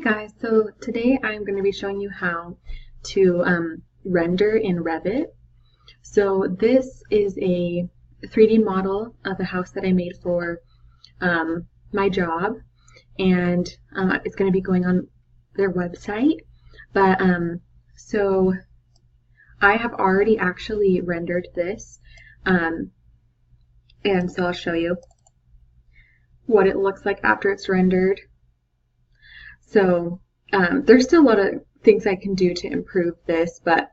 guys, so today I'm going to be showing you how to render in Revit. So this is a 3D model of a house that I made for my job, and it's going to be going on their website. But so I have already actually rendered this, and so I'll show you what it looks like after it's rendered. So there's still a lot of things I can do to improve this, but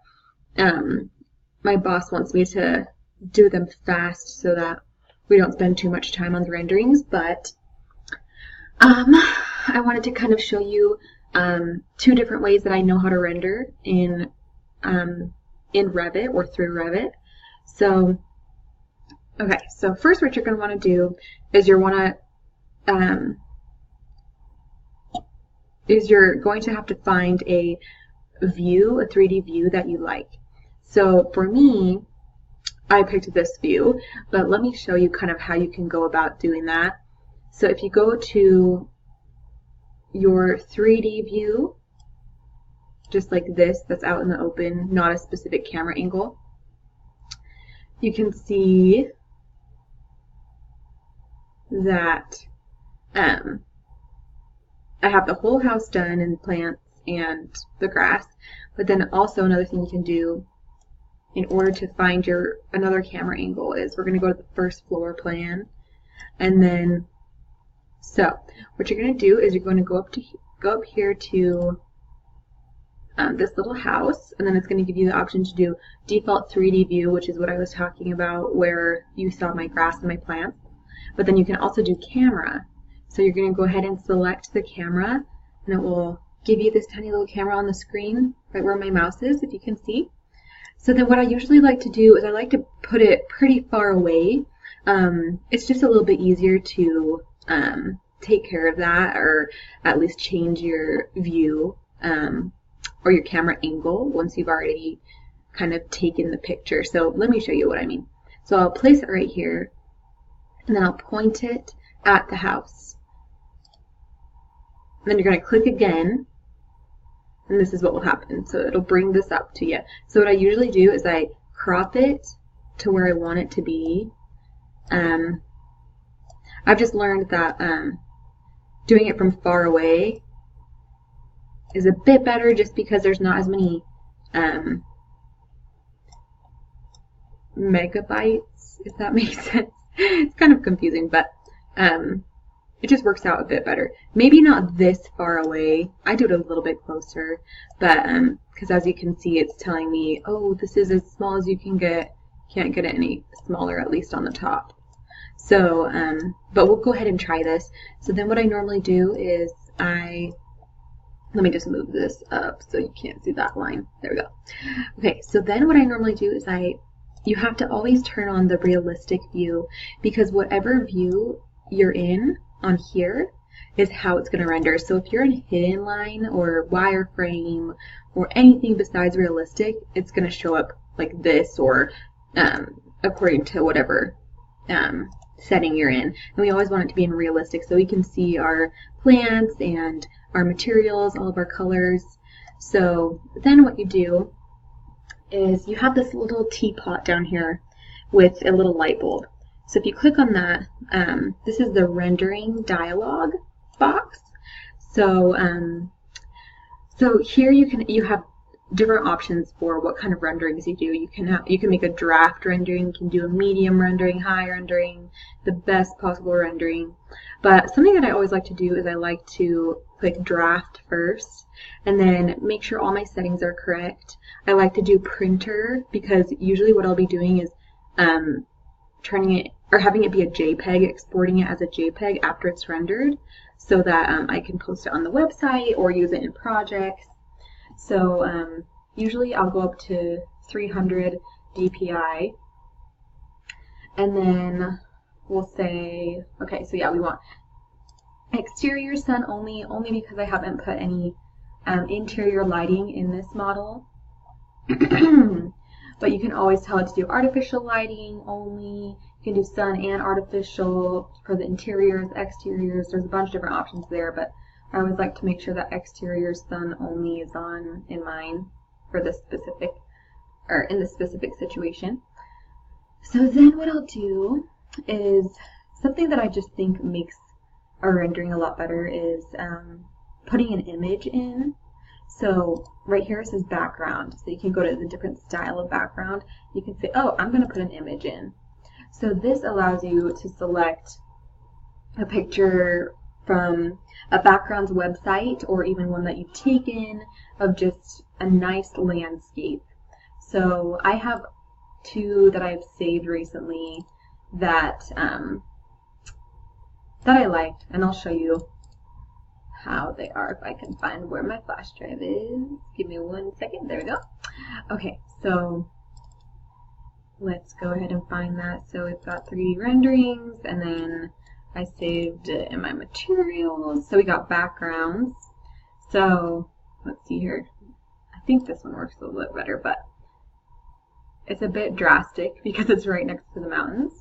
my boss wants me to do them fast so that we don't spend too much time on the renderings. But I wanted to kind of show you two different ways that I know how to render in Revit or through Revit. So okay, so first what you're going to want to do is you're going to have to find a view, a 3D view that you like. So for me, I picked this view, but let me show you kind of how you can go about doing that. So if you go to your 3D view, just like this, that's out in the open, not a specific camera angle, you can see that I have the whole house done and plants and the grass, but then also another thing you can do in order to find your another camera angle is we're going to go to the first floor plan, and then so what you're going to do is you're going to go up here to this little house, and then it's going to give you the option to do default 3D view, which is what I was talking about where you saw my grass and my plants, but then you can also do camera. So you're going to go ahead and select the camera, and it will give you this tiny little camera on the screen right where my mouse is, if you can see. So then what I usually like to do is I like to put it pretty far away. It's just a little bit easier to take care of that, or at least change your view or your camera angle once you've already kind of taken the picture. So let me show you what I mean. So I'll place it right here, and then I'll point it at the house. Then you're going to click again, and this is what will happen. So it'll bring this up to you. So what I usually do is I crop it to where I want it to be. I've just learned that doing it from far away is a bit better, just because there's not as many megabytes, if that makes sense. It's kind of confusing, but it just works out a bit better. Maybe not this far away. I do it a little bit closer, but because as you can see, it's telling me, oh, this is as small as you can get. Can't get it any smaller, at least on the top. So, but we'll go ahead and try this. So then what I normally do is let me just move this up so you can't see that line. There we go. Okay, so then what I normally do is you have to always turn on the realistic view, because whatever view you're in on here is how it's going to render. So if you're in hidden line or wireframe or anything besides realistic, it's going to show up like this, or according to whatever setting you're in. And we always want it to be in realistic so we can see our plants and our materials, all of our colors. So then what you do is you have this little teapot down here with a little light bulb. So if you click on that, this is the rendering dialog box. So so here you have different options for what kind of renderings you do. You can make a draft rendering, you can do a medium rendering, high rendering, the best possible rendering. But something that I always like to do is I like to click draft first, and then make sure all my settings are correct. I like to do printer, because usually what I'll be doing is turning it, or having it be a JPEG, exporting it as a JPEG after it's rendered, so that I can post it on the website or use it in projects. So usually I'll go up to 300 DPI, and then we'll say, okay, so yeah, we want exterior sun only because I haven't put any interior lighting in this model. But you can always tell it to do artificial lighting only. You can do sun and artificial for the interiors, exteriors. There's a bunch of different options there, but I always like to make sure that exterior sun only is on in mine for this specific, or in this specific situation. So then what I'll do is something that I just think makes our rendering a lot better is putting an image in. So right here it says background. So you can go to the different style of background. You can say, oh, I'm going to put an image in. So this allows you to select a picture from a background's website or even one that you've taken of just a nice landscape. So I have two that I've saved recently that that I liked, and I'll show you how they are if I can find where my flash drive is. Give me 1 second. There we go. Okay, so let's go ahead and find that. So we've got 3D renderings, and then I saved it in my materials. So we got backgrounds. So let's see here. I think this one works a little bit better, but it's a bit drastic because it's right next to the mountains.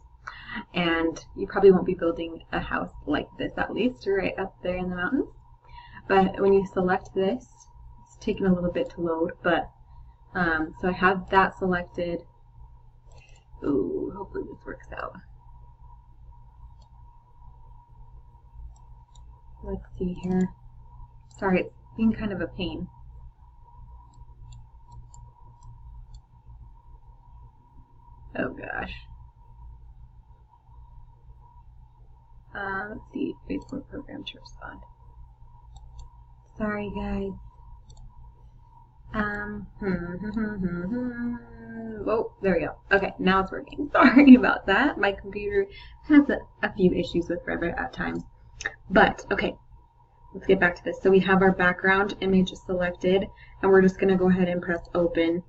And you probably won't be building a house like this, at least, right up there in the mountains. But when you select this, it's taking a little bit to load, but so I have that selected. Ooh, hopefully this works out. Let's see here. Sorry, it's being kind of a pain. Oh gosh. Let's see, Facebook program to respond. Sorry guys. Oh, there we go. Okay, now it's working. Sorry about that. My computer has a few issues with Revit at times. But, okay, let's get back to this. So we have our background image selected, and we're just going to go ahead and press open.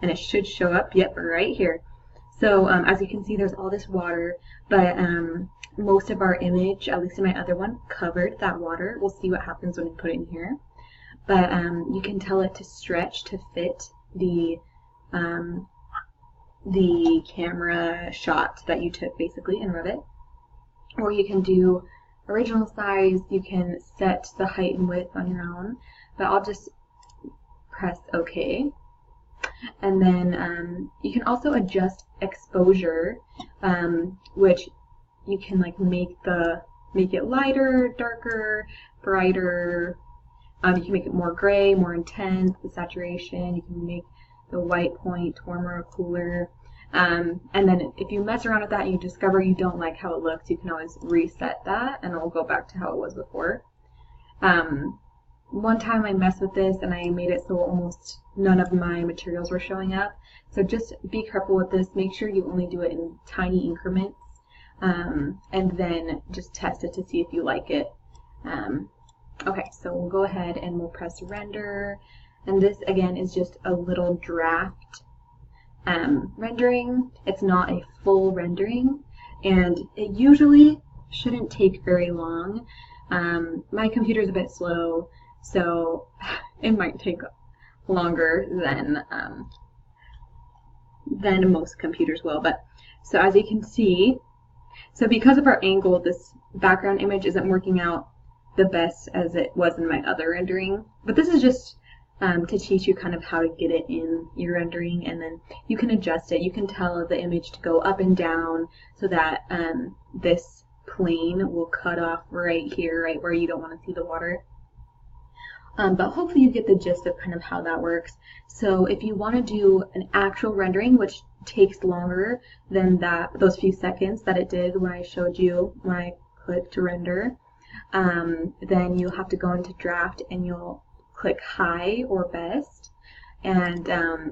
And it should show up, yep, right here. So as you can see, there's all this water, but most of our image, at least in my other one, covered that water. We'll see what happens when we put it in here. But you can tell it to stretch to fit the camera shot that you took basically in Revit. Or you can do original size, you can set the height and width on your own, but I'll just press OK. And then you can also adjust exposure, which you can like make it lighter, darker, brighter. You can make it more gray, more intense, the saturation. You can make the white point warmer or cooler. And then if you mess around with that and you discover you don't like how it looks, you can always reset that and it'll go back to how it was before. One time I messed with this and I made it so almost none of my materials were showing up. So just be careful with this. Make sure you only do it in tiny increments. And then just test it to see if you like it. Okay, so we'll go ahead and we'll press render. And this again is just a little draft rendering. It's not a full rendering, and it usually shouldn't take very long. My computer's a bit slow, so it might take longer than most computers will. But so as you can see, so because of our angle, this background image isn't working out the best as it was in my other rendering. But this is just to teach you kind of how to get it in your rendering, and then you can adjust it. You can tell the image to go up and down so that this plane will cut off right here, right where you don't want to see the water. But hopefully you get the gist of kind of how that works. So if you want to do an actual rendering, which takes longer than those few seconds that it did when I showed you when I clicked render, then you'll have to go into draft and you'll click high or best. And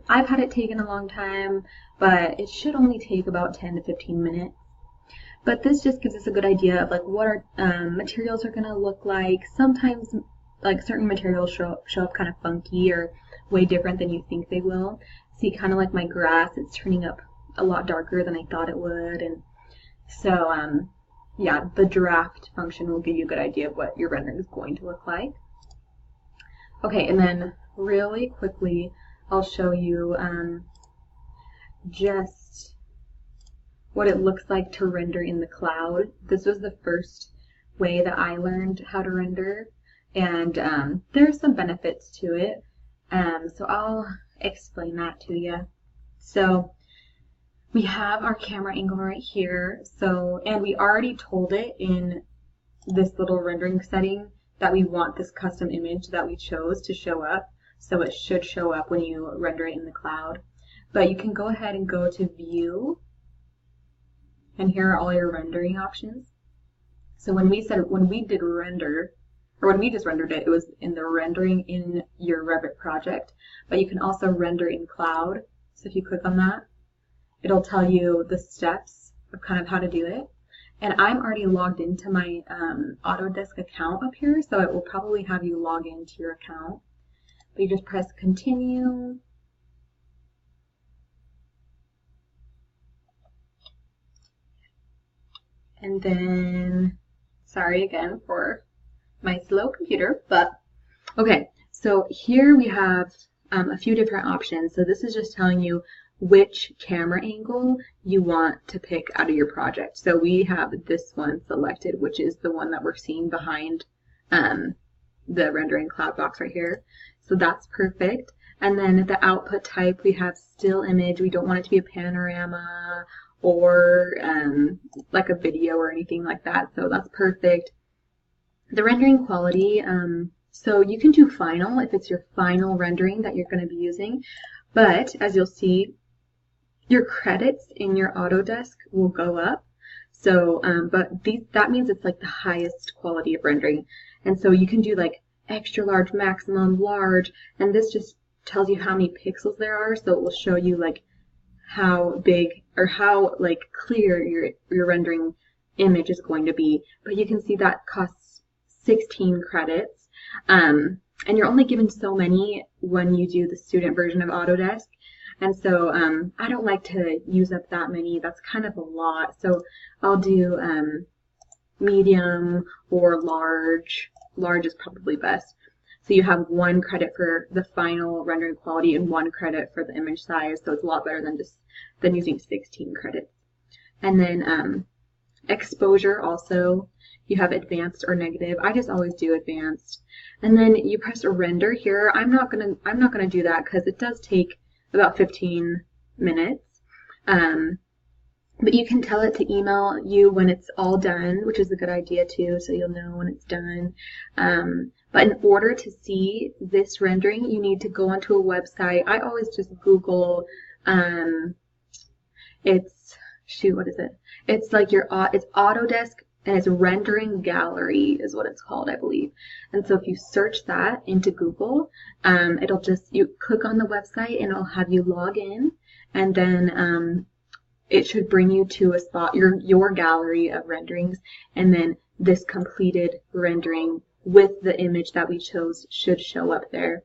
I've had it taken a long time, but it should only take about 10 to 15 minutes. But this just gives us a good idea of like what our materials are going to look like. Sometimes like certain materials show up kind of funky or way different than you think they will. See, kind of like my grass, it's turning up a lot darker than I thought it would. And so yeah, the draft function will give you a good idea of what your rendering is going to look like. Okay, and then really quickly, I'll show you just what it looks like to render in the cloud. This was the first way that I learned how to render. and there's some benefits to it. So I'll explain that to you. So we have our camera angle right here. So, and we already told it in this little rendering setting that we want this custom image that we chose to show up. So it should show up when you render it in the cloud. But you can go ahead and go to View, and here are all your rendering options. So when we did render, or when we just rendered it, it was in the rendering in your Revit project. But you can also render in cloud. So if you click on that, it'll tell you the steps of kind of how to do it. And I'm already logged into my Autodesk account up here, so it will probably have you log into your account. But you just press continue. And then, sorry again for my slow computer, but okay. So here we have a few different options. So this is just telling you which camera angle you want to pick out of your project. So we have this one selected, which is the one that we're seeing behind the rendering cloud box right here. So that's perfect. And then the output type, we have still image. We don't want it to be a panorama or like a video or anything like that. So that's perfect. The rendering quality, so you can do final if it's your final rendering that you're going to be using. But as you'll see, your credits in your Autodesk will go up. So, but that means it's like the highest quality of rendering. And so you can do like extra large, maximum, large, and this just tells you how many pixels there are. So it will show you like how big or how like clear your rendering image is going to be. But you can see that costs 16 credits. And you're only given so many when you do the student version of Autodesk. And so I don't like to use up that many. That's kind of a lot. So I'll do medium or large. Large is probably best. So you have 1 credit for the final rendering quality and 1 credit for the image size. So it's a lot better than using 16 credits. And then exposure also, you have advanced or negative. I just always do advanced. And then you press render here. I'm not gonna do that because it does take about 15 minutes. But you can tell it to email you when it's all done, which is a good idea too, so you'll know when it's done. But in order to see this rendering, you need to go onto a website. I always just Google, what is it? It's like it's Autodesk, and it's Rendering Gallery is what it's called, I believe. And so if you search that into Google, you click on the website and it'll have you log in, and then it should bring you to a spot, your gallery of renderings, and then this completed rendering with the image that we chose should show up there.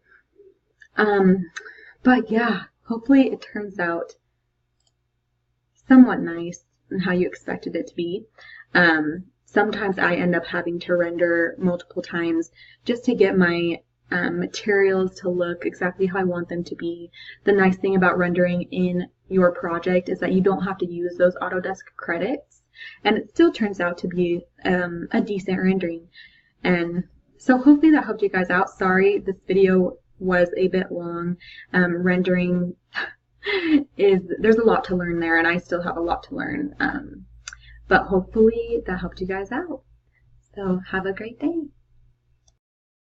But yeah, hopefully it turns out somewhat nice and how you expected it to be. Sometimes I end up having to render multiple times just to get my materials to look exactly how I want them to be. The nice thing about rendering in your project is that you don't have to use those Autodesk credits, and it still turns out to be a decent rendering. And so hopefully that helped you guys out. Sorry, this video was a bit long. Rendering there's a lot to learn there, and I still have a lot to learn. But hopefully that helped you guys out. So have a great day.